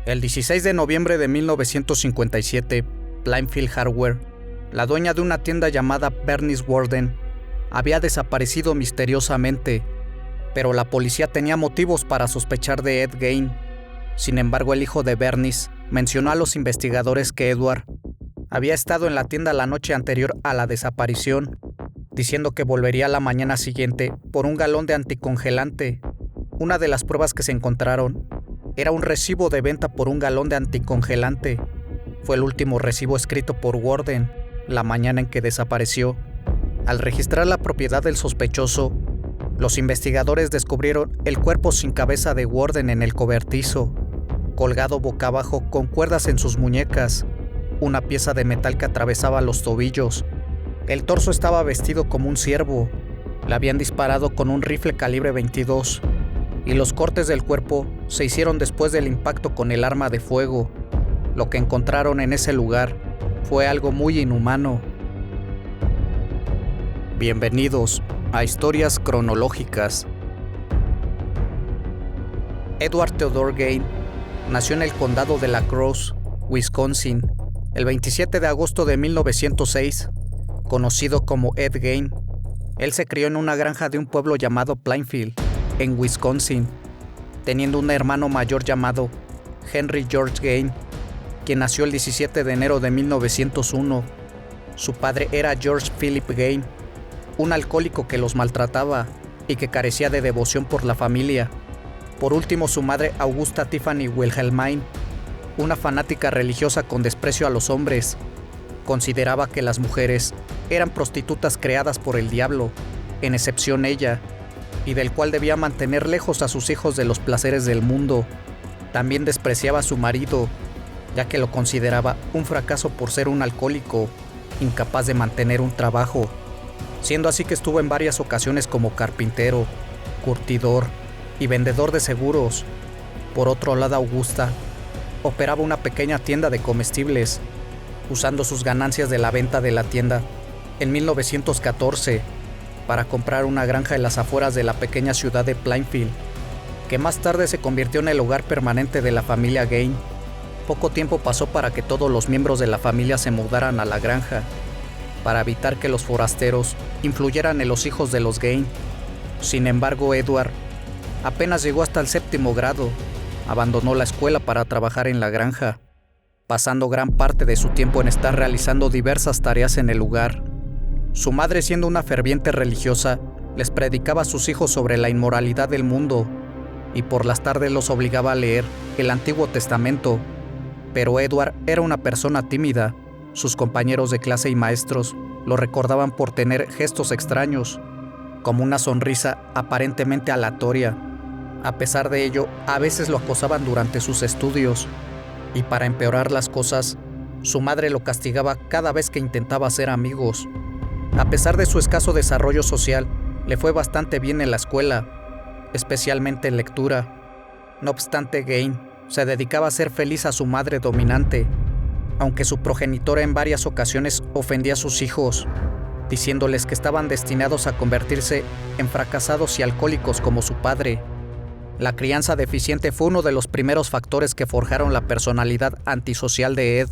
El 16 de noviembre de 1957, Plainfield Hardware, la dueña de una tienda llamada Bernice Worden, había desaparecido misteriosamente, pero la policía tenía motivos para sospechar de Ed Gein. Sin embargo, el hijo de Bernice mencionó a los investigadores que Edward había estado en la tienda la noche anterior a la desaparición, diciendo que volvería la mañana siguiente por un galón de anticongelante. Una de las pruebas que se encontraron era un recibo de venta por un galón de anticongelante. Fue el último recibo escrito por Worden la mañana en que desapareció. Al registrar la propiedad del sospechoso, los investigadores descubrieron el cuerpo sin cabeza de Worden en el cobertizo, colgado boca abajo con cuerdas en sus muñecas, una pieza de metal que atravesaba los tobillos. El torso estaba vestido como un ciervo. Le habían disparado con un rifle calibre 22 y los cortes del cuerpo se hicieron después del impacto con el arma de fuego. Lo que encontraron en ese lugar fue algo muy inhumano. Bienvenidos a Historias Cronológicas. Edward Theodore Gein nació en el condado de La Crosse, Wisconsin, el 27 de agosto de 1906, conocido como Ed Gein. Él se crió en una granja de un pueblo llamado Plainfield, en Wisconsin, teniendo un hermano mayor llamado Henry George Gein, quien nació el 17 de enero de 1901. Su padre era George Philip Gein, un alcohólico que los maltrataba y que carecía de devoción por la familia. Por último, su madre Augusta Tiffany Wilhelmine, una fanática religiosa con desprecio a los hombres, consideraba que las mujeres eran prostitutas creadas por el diablo, en excepción ella, y del cual debía mantener lejos a sus hijos de los placeres del mundo. También despreciaba a su marido, ya que lo consideraba un fracaso por ser un alcohólico, incapaz de mantener un trabajo, siendo así que estuvo en varias ocasiones como carpintero, curtidor y vendedor de seguros. Por otro lado, Augusta operaba una pequeña tienda de comestibles, usando sus ganancias de la venta de la tienda en 1914 para comprar una granja en las afueras de la pequeña ciudad de Plainfield, que más tarde se convirtió en el hogar permanente de la familia Gein. Poco tiempo pasó para que todos los miembros de la familia se mudaran a la granja, para evitar que los forasteros influyeran en los hijos de los Gein. Sin embargo, Edward apenas llegó hasta el 7º grado, abandonó la escuela para trabajar en la granja, pasando gran parte de su tiempo en estar realizando diversas tareas en el lugar. Su madre, siendo una ferviente religiosa, les predicaba a sus hijos sobre la inmoralidad del mundo y por las tardes los obligaba a leer el Antiguo Testamento. Pero Edward era una persona tímida. Sus compañeros de clase y maestros lo recordaban por tener gestos extraños, como una sonrisa aparentemente aleatoria. A pesar de ello, a veces lo acosaban durante sus estudios, y para empeorar las cosas, su madre lo castigaba cada vez que intentaba hacer amigos. A pesar de su escaso desarrollo social, le fue bastante bien en la escuela, especialmente en lectura. No obstante, Gein se dedicaba a hacer feliz a su madre dominante, aunque su progenitora en varias ocasiones ofendía a sus hijos, diciéndoles que estaban destinados a convertirse en fracasados y alcohólicos como su padre. La crianza deficiente fue uno de los primeros factores que forjaron la personalidad antisocial de Ed.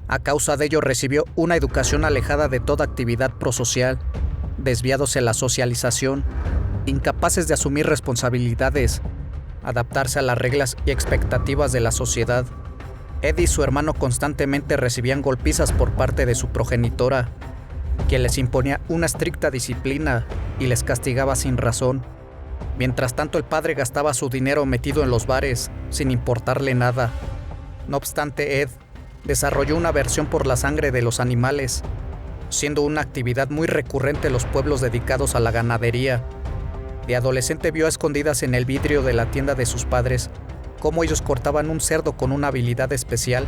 A causa de ello recibió una educación alejada de toda actividad prosocial, desviados en la socialización, incapaces de asumir responsabilidades, adaptarse a las reglas y expectativas de la sociedad. Ed y su hermano constantemente recibían golpizas por parte de su progenitora, quien les imponía una estricta disciplina y les castigaba sin razón. Mientras tanto, el padre gastaba su dinero metido en los bares, sin importarle nada. No obstante, Ed desarrolló una aversión por la sangre de los animales, siendo una actividad muy recurrente en los pueblos dedicados a la ganadería. De adolescente vio a escondidas en el vidrio de la tienda de sus padres cómo ellos cortaban un cerdo con una habilidad especial,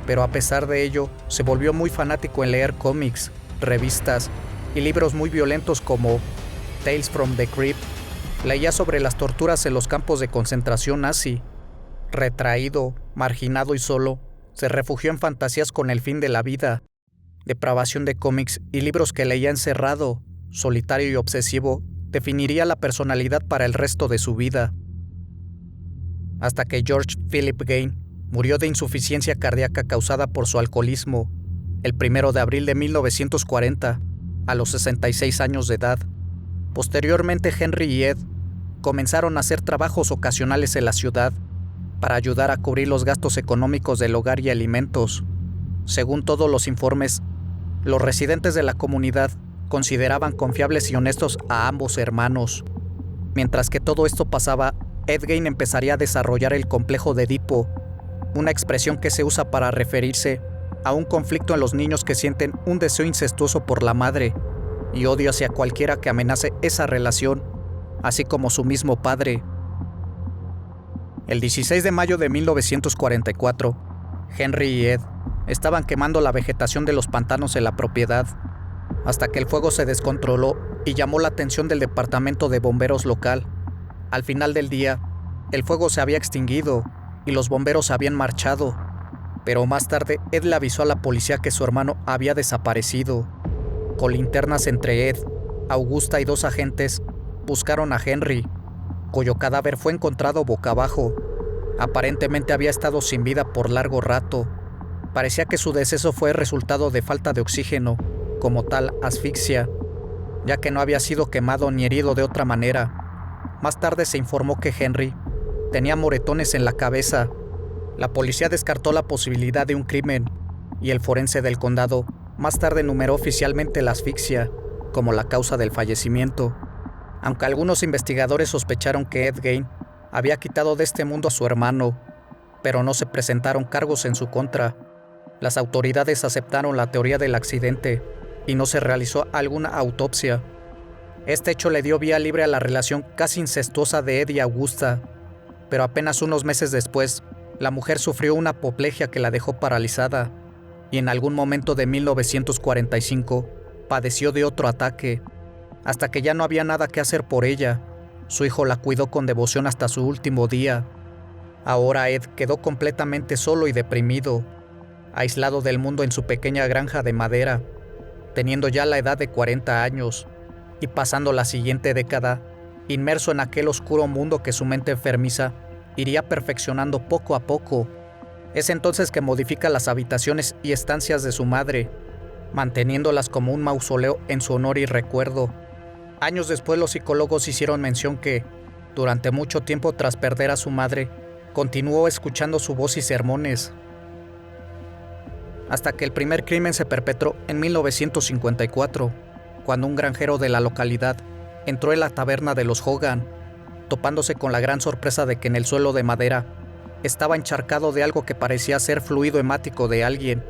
pero a pesar de ello, se volvió muy fanático en leer cómics, revistas y libros muy violentos como Tales from the Crypt. Leía sobre las torturas en los campos de concentración nazi. Retraído, marginado y solo, se refugió en fantasías con el fin de la vida, depravación de cómics y libros que leía encerrado, solitario y obsesivo, definiría la personalidad para el resto de su vida. Hasta que George Philip Gein Murió de insuficiencia cardíaca causada por su alcoholismo el 1 de abril de 1940, a los 66 años de edad. Posteriormente, Henry y Ed comenzaron a hacer trabajos ocasionales en la ciudad para ayudar a cubrir los gastos económicos del hogar y alimentos. Según todos los informes, los residentes de la comunidad consideraban confiables y honestos a ambos hermanos. Mientras que todo esto pasaba, Ed Gein empezaría a desarrollar el complejo de Edipo, una expresión que se usa para referirse a un conflicto en los niños que sienten un deseo incestuoso por la madre y odio hacia cualquiera que amenace esa relación, así como su mismo padre. El 16 de mayo de 1944, Henry y Ed estaban quemando la vegetación de los pantanos en la propiedad, hasta que el fuego se descontroló y llamó la atención del departamento de bomberos local. Al final del día, el fuego se había extinguido y los bomberos habían marchado, pero más tarde Ed le avisó a la policía que su hermano había desaparecido. Con linternas entre Ed, Augusta y 2 agentes, buscaron a Henry, cuyo cadáver fue encontrado boca abajo. Aparentemente había estado sin vida por largo rato. Parecía que su deceso fue resultado de falta de oxígeno, como tal asfixia, ya que no había sido quemado ni herido de otra manera. Más tarde se informó que Henry tenía moretones en la cabeza. La policía descartó la posibilidad de un crimen, y el forense del condado más tarde enumeró oficialmente la asfixia como la causa del fallecimiento. Aunque algunos investigadores sospecharon que Ed Gein había quitado de este mundo a su hermano, pero no se presentaron cargos en su contra. Las autoridades aceptaron la teoría del accidente y no se realizó alguna autopsia. Este hecho le dio vía libre a la relación casi incestuosa de Ed y Augusta, pero apenas unos meses después, la mujer sufrió una apoplejía que la dejó paralizada, y en algún momento de 1945 padeció de otro ataque. Hasta que ya no había nada que hacer por ella, su hijo la cuidó con devoción hasta su último día. Ahora Ed quedó completamente solo y deprimido, aislado del mundo en su pequeña granja de madera, teniendo ya la edad de 40 años, y pasando la siguiente década inmerso en aquel oscuro mundo que su mente enfermiza iría perfeccionando poco a poco. Es entonces que modifica las habitaciones y estancias de su madre, manteniéndolas como un mausoleo en su honor y recuerdo. Años después, los psicólogos hicieron mención que, durante mucho tiempo tras perder a su madre, continuó escuchando su voz y sermones, hasta que el primer crimen se perpetró en 1954, cuando un granjero de la localidad entró en la taberna de los Hogan, topándose con la gran sorpresa de que en el suelo de madera estaba encharcado de algo que parecía ser fluido hemático de alguien,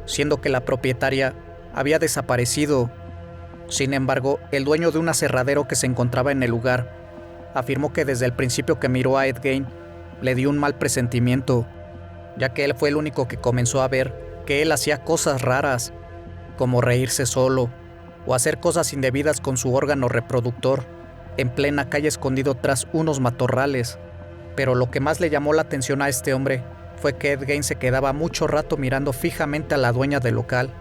siendo que la propietaria había desaparecido. Sin embargo, el dueño de un aserradero que se encontraba en el lugar afirmó que desde el principio que miró a Ed Gein le dio un mal presentimiento, ya que él fue el único que comenzó a ver que él hacía cosas raras, como reírse solo o hacer cosas indebidas con su órgano reproductor en plena calle escondido tras unos matorrales. Pero lo que más le llamó la atención a este hombre fue que Ed Gein se quedaba mucho rato mirando fijamente a la dueña del local,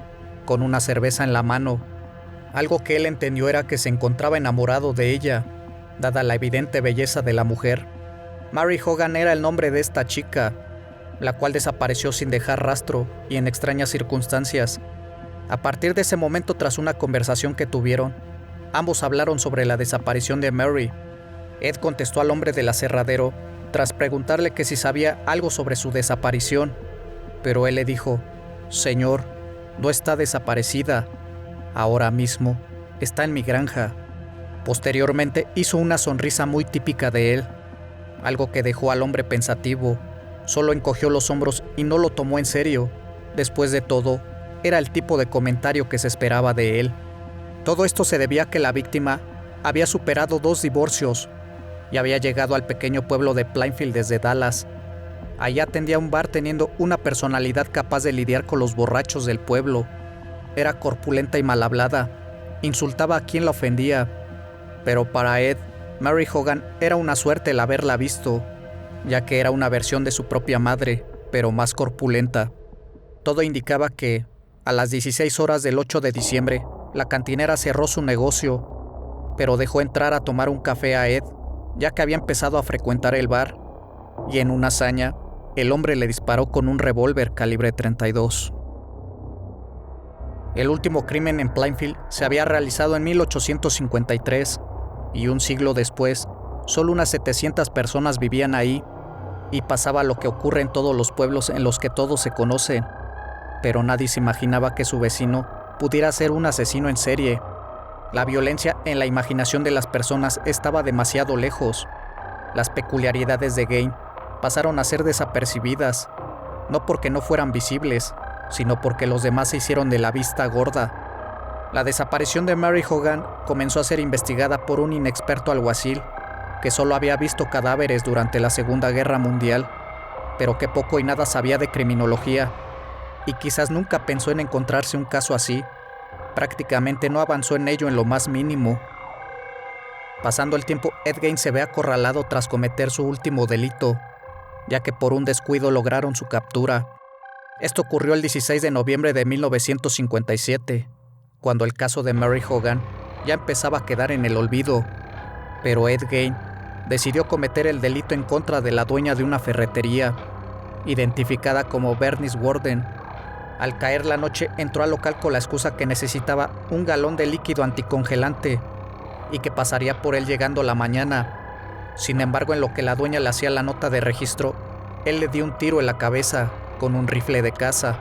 con una cerveza en la mano. Algo que él entendió era que se encontraba enamorado de ella, dada la evidente belleza de la mujer. Mary Hogan era el nombre de esta chica, la cual desapareció sin dejar rastro y en extrañas circunstancias. A partir de ese momento, tras una conversación que tuvieron, ambos hablaron sobre la desaparición de Mary. Ed contestó al hombre del aserradero tras preguntarle que si sabía algo sobre su desaparición, pero él le dijo: «Señor, no está desaparecida. Ahora mismo está en mi granja». Posteriormente hizo una sonrisa muy típica de él, algo que dejó al hombre pensativo. Solo encogió los hombros y no lo tomó en serio. Después de todo, era el tipo de comentario que se esperaba de él. Todo esto se debía a que la víctima había superado 2 divorcios y había llegado al pequeño pueblo de Plainfield desde Dallas. Allí atendía un bar teniendo una personalidad capaz de lidiar con los borrachos del pueblo. Era corpulenta y mal hablada, insultaba a quien la ofendía, pero para Ed, Mary Hogan era una suerte el haberla visto, ya que era una versión de su propia madre, pero más corpulenta. Todo indicaba que, a las 16 horas del 8 de diciembre, la cantinera cerró su negocio, pero dejó entrar a tomar un café a Ed, ya que había empezado a frecuentar el bar, y en una hazaña, el hombre le disparó con un revólver calibre 32. El último crimen en Plainfield se había realizado en 1853 y un siglo después, solo unas 700 personas vivían ahí y pasaba lo que ocurre en todos los pueblos en los que todos se conocen, pero nadie se imaginaba que su vecino pudiera ser un asesino en serie. La violencia en la imaginación de las personas estaba demasiado lejos. Las peculiaridades de Gain pasaron a ser desapercibidas, no porque no fueran visibles, sino porque los demás se hicieron de la vista gorda. La desaparición de Mary Hogan comenzó a ser investigada por un inexperto alguacil que solo había visto cadáveres durante la Segunda Guerra Mundial, pero que poco y nada sabía de criminología, y quizás nunca pensó en encontrarse un caso así. Prácticamente no avanzó en ello en lo más mínimo. Pasando el tiempo, Ed Gein se ve acorralado tras cometer su último delito, ya que por un descuido lograron su captura. Esto ocurrió el 16 de noviembre de 1957, cuando el caso de Mary Hogan ya empezaba a quedar en el olvido, pero Ed Gein decidió cometer el delito en contra de la dueña de una ferretería, identificada como Bernice Worden. Al caer la noche, entró al local con la excusa que necesitaba un galón de líquido anticongelante y que pasaría por él llegando la mañana. Sin embargo, en lo que la dueña le hacía la nota de registro, él le dio un tiro en la cabeza con un rifle de caza.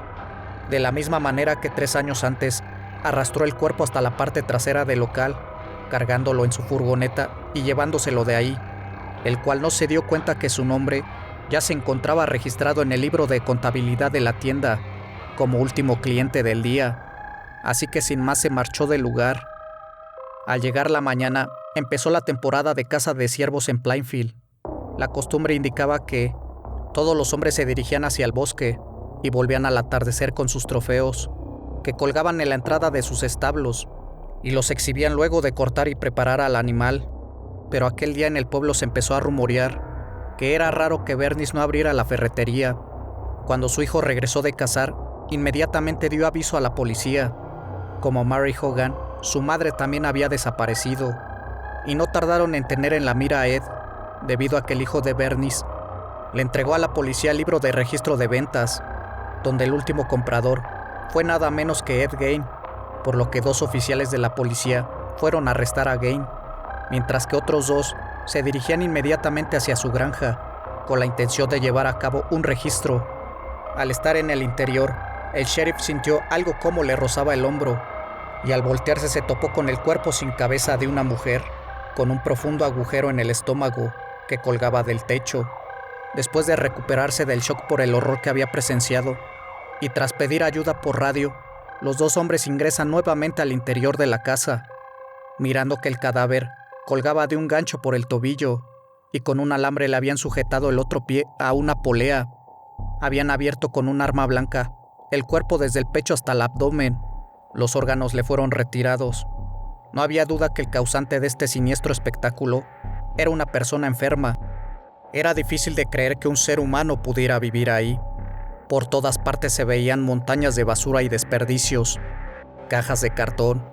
De la misma manera que 3 años antes, arrastró el cuerpo hasta la parte trasera del local, cargándolo en su furgoneta y llevándoselo de ahí, el cual no se dio cuenta que su nombre ya se encontraba registrado en el libro de contabilidad de la tienda como último cliente del día, así que sin más se marchó del lugar. Al llegar la mañana, empezó la temporada de caza de ciervos en Plainfield. La costumbre indicaba que todos los hombres se dirigían hacia el bosque y volvían al atardecer con sus trofeos, que colgaban en la entrada de sus establos, y los exhibían luego de cortar y preparar al animal. Pero aquel día en el pueblo se empezó a rumorear que era raro que Bernice no abriera la ferretería. Cuando su hijo regresó de cazar, inmediatamente dio aviso a la policía. Como Mary Hogan, su madre también había desaparecido, y no tardaron en tener en la mira a Ed, debido a que el hijo de Bernice le entregó a la policía el libro de registro de ventas, donde el último comprador fue nada menos que Ed Gein, por lo que 2 oficiales de la policía fueron a arrestar a Gein, mientras que otros 2 se dirigían inmediatamente hacia su granja, con la intención de llevar a cabo un registro. Al estar en el interior, el sheriff sintió algo como le rozaba el hombro, y al voltearse se topó con el cuerpo sin cabeza de una mujer, con un profundo agujero en el estómago que colgaba del techo. Después de recuperarse del shock por el horror que había presenciado, y tras pedir ayuda por radio, los 2 hombres ingresan nuevamente al interior de la casa, mirando que el cadáver colgaba de un gancho por el tobillo, y con un alambre le habían sujetado el otro pie a una polea. Habían abierto con un arma blanca el cuerpo desde el pecho hasta el abdomen. Los órganos le fueron retirados. No había duda que el causante de este siniestro espectáculo era una persona enferma. Era difícil de creer que un ser humano pudiera vivir ahí. Por todas partes se veían montañas de basura y desperdicios, cajas de cartón,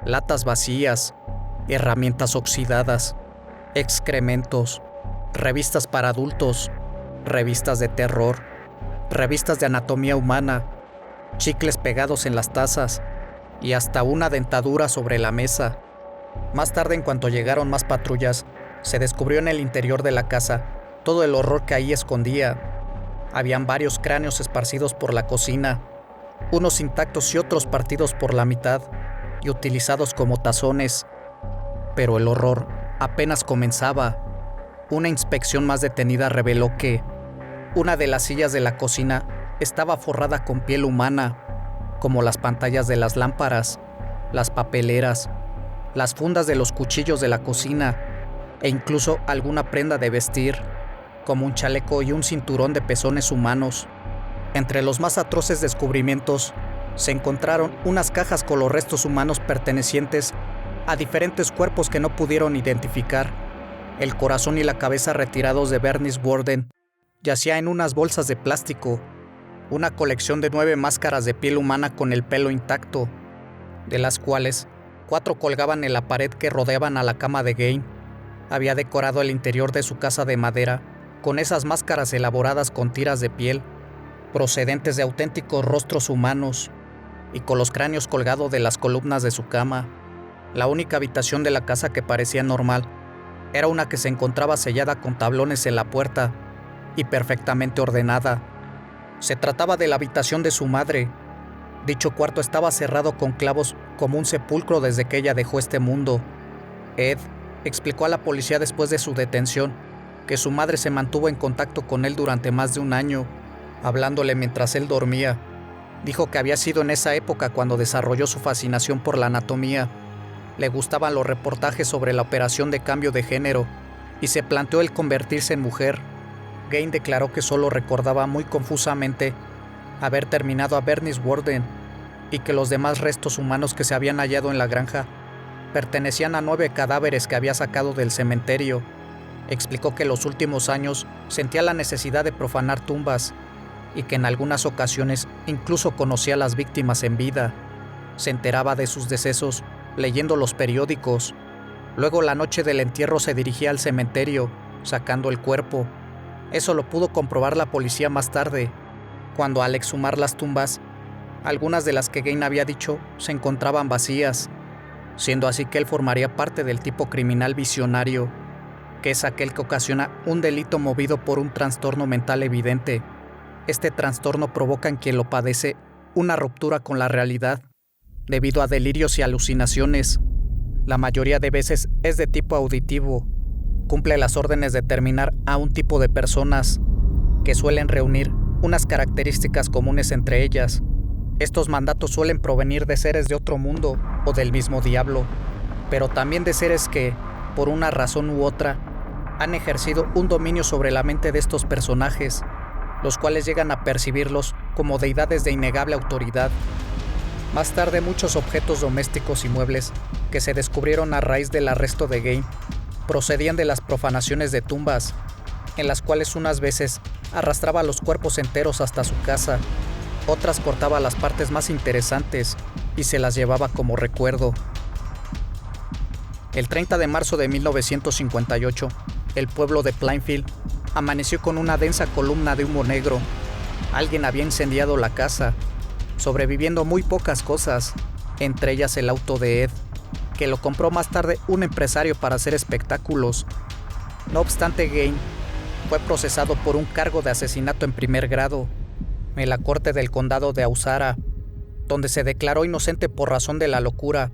latas vacías, herramientas oxidadas, excrementos, revistas para adultos, revistas de terror, revistas de anatomía humana, chicles pegados en las tazas y hasta una dentadura sobre la mesa. Más tarde, en cuanto llegaron más patrullas, se descubrió en el interior de la casa todo el horror que ahí escondía. Habían varios cráneos esparcidos por la cocina, unos intactos y otros partidos por la mitad y utilizados como tazones. Pero el horror apenas comenzaba. Una inspección más detenida reveló que una de las sillas de la cocina estaba forrada con piel humana, como las pantallas de las lámparas, las papeleras, las fundas de los cuchillos de la cocina e incluso alguna prenda de vestir, como un chaleco y un cinturón de pezones humanos. Entre los más atroces descubrimientos se encontraron unas cajas con los restos humanos pertenecientes a diferentes cuerpos que no pudieron identificar. El corazón y la cabeza retirados de Bernice Worden yacía en unas bolsas de plástico, una colección de 9 máscaras de piel humana con el pelo intacto, de las cuales 4 colgaban en la pared que rodeaban a la cama de Gein. Había decorado el interior de su casa de madera con esas máscaras elaboradas con tiras de piel, procedentes de auténticos rostros humanos, y con los cráneos colgados de las columnas de su cama. La única habitación de la casa que parecía normal era una que se encontraba sellada con tablones en la puerta y perfectamente ordenada. Se trataba de la habitación de su madre. Dicho cuarto estaba cerrado con clavos como un sepulcro desde que ella dejó este mundo. Ed explicó a la policía después de su detención que su madre se mantuvo en contacto con él durante más de un año, hablándole mientras él dormía. Dijo que había sido en esa época cuando desarrolló su fascinación por la anatomía. Le gustaban los reportajes sobre la operación de cambio de género y se planteó el convertirse en mujer. Gain declaró que solo recordaba muy confusamente haber terminado a Bernice Worden y que los demás restos humanos que se habían hallado en la granja pertenecían a 9 cadáveres que había sacado del cementerio. Explicó que en los últimos años sentía la necesidad de profanar tumbas y que en algunas ocasiones incluso conocía a las víctimas en vida. Se enteraba de sus decesos leyendo los periódicos. Luego, la noche del entierro, se dirigía al cementerio, sacando el cuerpo. Eso lo pudo comprobar la policía más tarde, cuando al exhumar las tumbas, algunas de las que Gain había dicho se encontraban vacías, siendo así que él formaría parte del tipo criminal visionario, que es aquel que ocasiona un delito movido por un trastorno mental evidente. Este trastorno provoca en quien lo padece una ruptura con la realidad, debido a delirios y alucinaciones. La mayoría de veces es de tipo auditivo. Cumple las órdenes de terminar a un tipo de personas, que suelen reunir unas características comunes entre ellas. Estos mandatos suelen provenir de seres de otro mundo o del mismo diablo, pero también de seres que, por una razón u otra, han ejercido un dominio sobre la mente de estos personajes, los cuales llegan a percibirlos como deidades de innegable autoridad. Más tarde, muchos objetos domésticos y muebles que se descubrieron a raíz del arresto de Gain procedían de las profanaciones de tumbas, en las cuales unas veces arrastraba los cuerpos enteros hasta su casa, otras cortaba las partes más interesantes y se las llevaba como recuerdo. El 30 de marzo de 1958, el pueblo de Plainfield amaneció con una densa columna de humo negro. Alguien había incendiado la casa, sobreviviendo muy pocas cosas, entre ellas el auto de Ed, que lo compró más tarde un empresario para hacer espectáculos. No obstante, Gain fue procesado por un cargo de asesinato en primer grado en la corte del condado de Ausara, donde se declaró inocente por razón de la locura,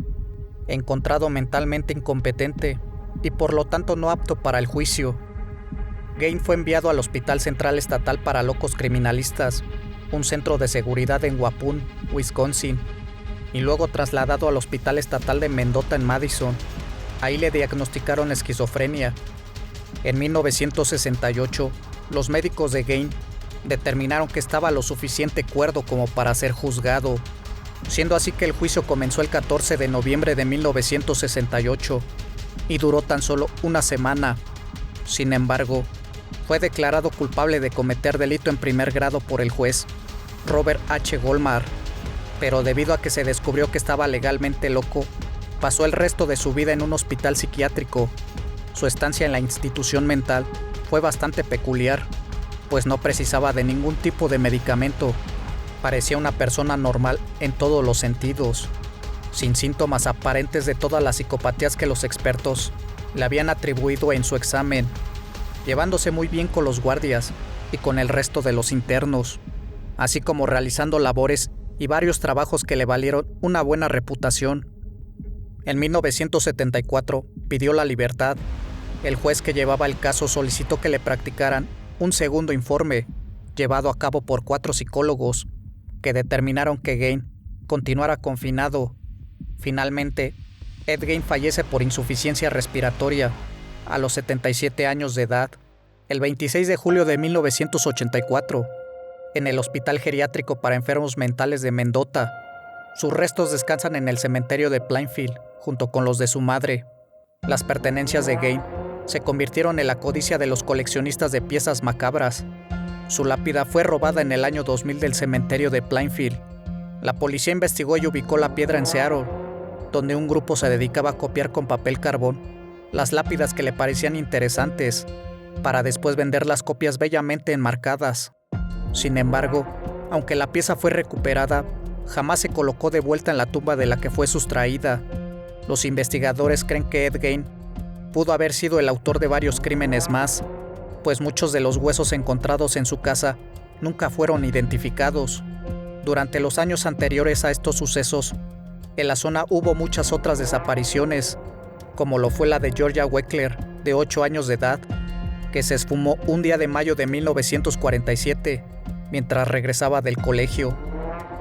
encontrado mentalmente incompetente y por lo tanto no apto para el juicio. Gain fue enviado al Hospital Central Estatal para Locos Criminalistas, un centro de seguridad en Waupun, Wisconsin, y luego trasladado al Hospital Estatal de Mendota en Madison. Ahí le diagnosticaron esquizofrenia. En 1968, los médicos de Gain determinaron que estaba lo suficiente cuerdo como para ser juzgado, siendo así que el juicio comenzó el 14 de noviembre de 1968 y duró tan solo una semana. Sin embargo, fue declarado culpable de cometer delito en primer grado por el juez Robert H. Goldmar, pero debido a que se descubrió que estaba legalmente loco, pasó el resto de su vida en un hospital psiquiátrico. Su estancia en la institución mental fue bastante peculiar, pues no precisaba de ningún tipo de medicamento. Parecía una persona normal en todos los sentidos, sin síntomas aparentes de todas las psicopatías que los expertos le habían atribuido en su examen, llevándose muy bien con los guardias y con el resto de los internos, así como realizando labores y varios trabajos que le valieron una buena reputación. En 1974 pidió la libertad. El juez que llevaba el caso solicitó que le practicaran un segundo informe, llevado a cabo por 4 psicólogos, que determinaron que Gain continuara confinado. Finalmente, Ed Gain fallece por insuficiencia respiratoria a los 77 años de edad, el 26 de julio de 1984, en el Hospital Geriátrico para Enfermos Mentales de Mendota. Sus restos descansan en el cementerio de Plainfield, junto con los de su madre. Las pertenencias de Gain se convirtieron en la codicia de los coleccionistas de piezas macabras. Su lápida fue robada en el año 2000 del cementerio de Plainfield. La policía investigó y ubicó la piedra en Seattle, donde un grupo se dedicaba a copiar con papel carbón las lápidas que le parecían interesantes. para después vender las copias bellamente enmarcadas. Sin embargo, aunque la pieza fue recuperada, jamás se colocó de vuelta en la tumba de la que fue sustraída. Los investigadores creen que Ed Gein pudo haber sido el autor de varios crímenes más, pues muchos de los huesos encontrados en su casa nunca fueron identificados. Durante los años anteriores a estos sucesos, en la zona hubo muchas otras desapariciones, como lo fue la de Georgia Weckler, de 8 años de edad, que se esfumó un día de mayo de 1947, mientras regresaba del colegio.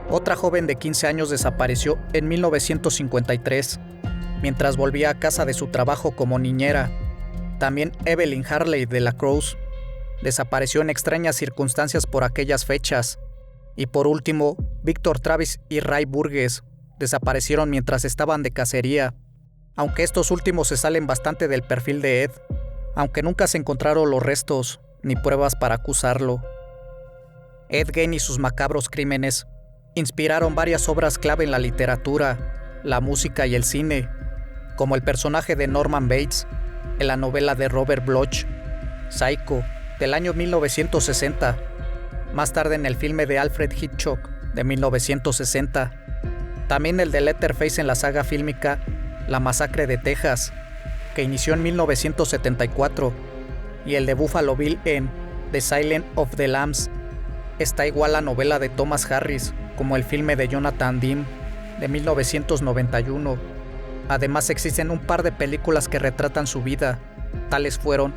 Otra joven de 15 años desapareció en 1953, mientras volvía a casa de su trabajo como niñera. También Evelyn Harley de La Crosse desapareció en extrañas circunstancias por aquellas fechas. Y por último, Victor Travis y Ray Burgess desaparecieron mientras estaban de cacería, aunque estos últimos se salen bastante del perfil de Ed, aunque nunca se encontraron los restos ni pruebas para acusarlo. Ed Gein y sus macabros crímenes inspiraron varias obras clave en la literatura, la música y el cine, como el personaje de Norman Bates en la novela de Robert Bloch, Psycho, del año 1960, más tarde en el filme de Alfred Hitchcock de 1960, también el de Leatherface en la saga fílmica La Masacre de Texas, que inició en 1974, y el de Buffalo Bill en The Silence of the Lambs. Está igual la novela de Thomas Harris, como el filme de Jonathan Demme de 1991. Además existen un par de películas que retratan su vida. Tales fueron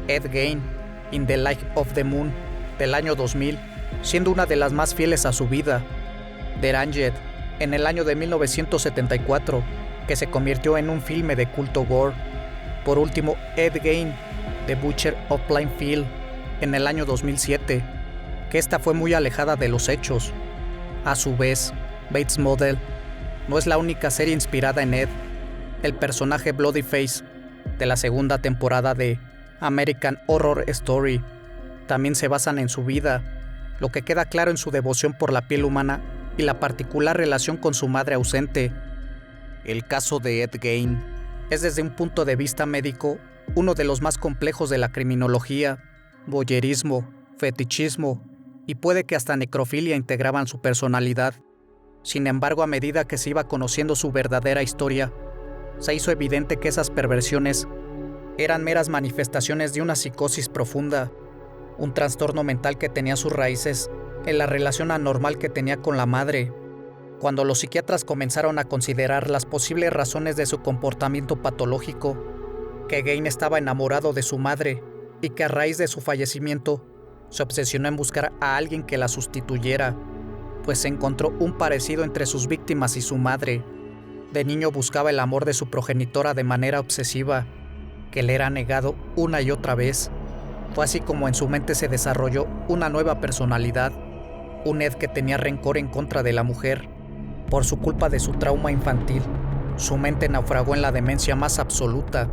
Ed Gein, In the Light of the Moon, del año 2000, siendo una de las más fieles a su vida. Deranged, en el año de 1974, que se convirtió en un filme de culto gore. Por último, Ed Gein, The Butcher of Plainfield, en el año 2007, que esta fue muy alejada de los hechos. A su vez, Bates Motel no es la única serie inspirada en Ed. El personaje Bloody Face de la segunda temporada de American Horror Story también se basan en su vida, lo que queda claro en su devoción por la piel humana y la particular relación con su madre ausente. El caso de Ed Gein es, desde un punto de vista médico, uno de los más complejos de la criminología. Voyeurismo, fetichismo y puede que hasta necrofilia integraban su personalidad. Sin embargo, a medida que se iba conociendo su verdadera historia, se hizo evidente que esas perversiones eran meras manifestaciones de una psicosis profunda, un trastorno mental que tenía sus raíces en la relación anormal que tenía con la madre. Cuando los psiquiatras comenzaron a considerar las posibles razones de su comportamiento patológico, que Gein estaba enamorado de su madre y que a raíz de su fallecimiento se obsesionó en buscar a alguien que la sustituyera, pues se encontró un parecido entre sus víctimas y su madre. De niño buscaba el amor de su progenitora de manera obsesiva, que le era negado una y otra vez. Fue así como en su mente se desarrolló una nueva personalidad, un Ed que tenía rencor en contra de la mujer. Por su culpa de su trauma infantil, su mente naufragó en la demencia más absoluta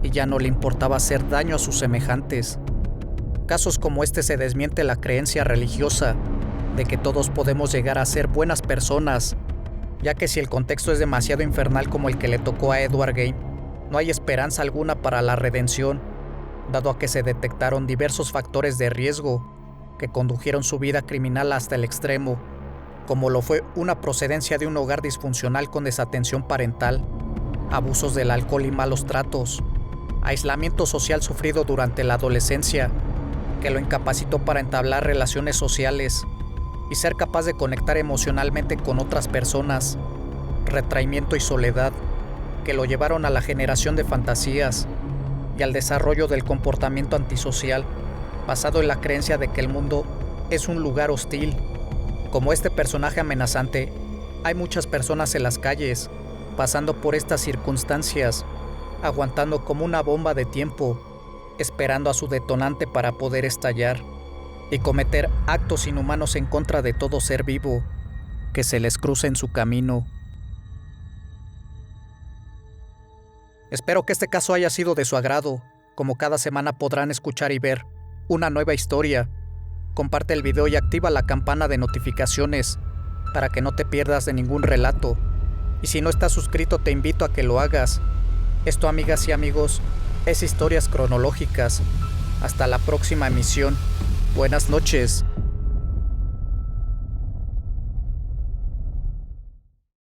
y ya no le importaba hacer daño a sus semejantes. Casos como este se desmiente la creencia religiosa de que todos podemos llegar a ser buenas personas, ya que si el contexto es demasiado infernal como el que le tocó a Edward Gein, no hay esperanza alguna para la redención, dado a que se detectaron diversos factores de riesgo que condujeron su vida criminal hasta el extremo, como lo fue una procedencia de un hogar disfuncional con desatención parental, abusos del alcohol y malos tratos, aislamiento social sufrido durante la adolescencia, que lo incapacitó para entablar relaciones sociales y ser capaz de conectar emocionalmente con otras personas, retraimiento y soledad, que lo llevaron a la generación de fantasías y al desarrollo del comportamiento antisocial, basado en la creencia de que el mundo es un lugar hostil. Como este personaje amenazante, hay muchas personas en las calles, pasando por estas circunstancias, aguantando como una bomba de tiempo, esperando a su detonante para poder estallar y cometer actos inhumanos en contra de todo ser vivo que se les cruce en su camino. Espero que este caso haya sido de su agrado. Como cada semana podrán escuchar y ver una nueva historia. Comparte el video y activa la campana de notificaciones para que no te pierdas de ningún relato. Y si no estás suscrito, te invito a que lo hagas. Esto, amigas y amigos, es Historias Cronológicas. Hasta la próxima emisión. Buenas noches.